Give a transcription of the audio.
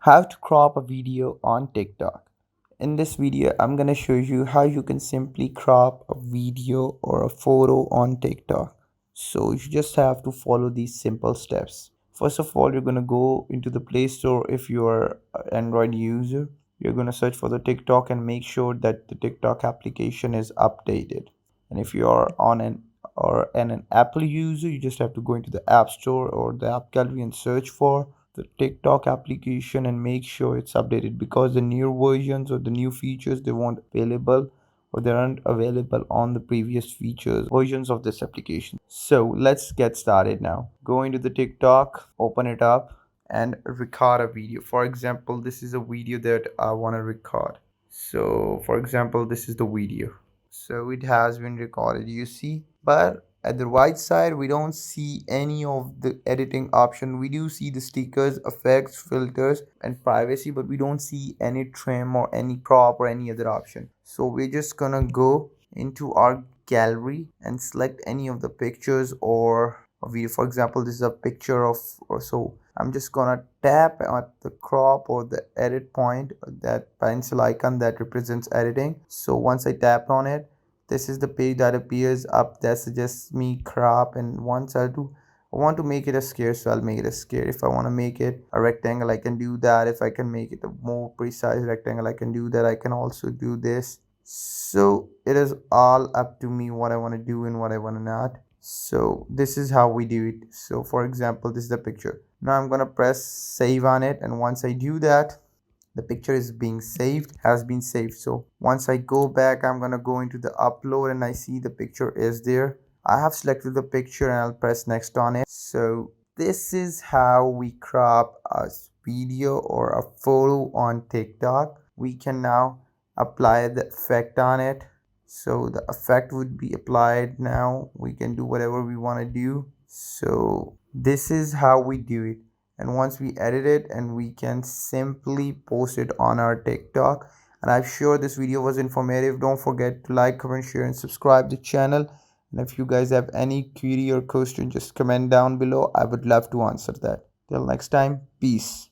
How to crop a video on TikTok. In this video, I'm gonna show you how you can simply crop a video or a photo on TikTok. So you just have to follow these simple steps. First of all, you're gonna go into the Play Store if you are an Android user. You're gonna search for the TikTok and make sure that the TikTok application is updated. And if you are on an Apple user, you just have to go into the App Store or the App Gallery and search for the TikTok application and make sure it's updated, because the new versions or the new features they want available or they aren't available on the previous features versions of this application. So let's get started now. Go into the TikTok, open it up and record a video. For example, this is a video that I want to record. So for example, this is the video. So it has been recorded, you see, but at the right side we don't see any of the editing option. We do see the stickers, effects, filters and privacy, but we don't see any trim or any crop or any other option. So we're just gonna go into our gallery and select any of the pictures or a video. For example, this is a picture of, or so I'm just gonna tap at the crop or the edit point, that pencil icon that represents editing. So once I tap on it, this is the page that appears up that suggests me crop. And once I want to make it a square, so I'll make it a square. If I want to make it a rectangle, I can do that. If I can make it a more precise rectangle, I can do that. I can also do this. So it is all up to me what I want to do and what I want to not. So this is how we do it. So for example, this is the picture. Now I'm gonna press save on it, and once I do that, the picture is being saved, has been saved. So once I go back, I'm gonna go into the upload and I see the picture is there. I have selected the picture and I'll press next on it. So this is how we crop a video or a photo on TikTok. We can now apply the effect on it. So the effect would be applied. Now we can do whatever we want to do. So this is how we do it. And once we edit it, and we can simply post it on our TikTok. And I'm sure this video was informative. Don't forget to like, comment, share and subscribe the channel. And if you guys have any query or question, just comment down below. I would love to answer that. Till next time, peace.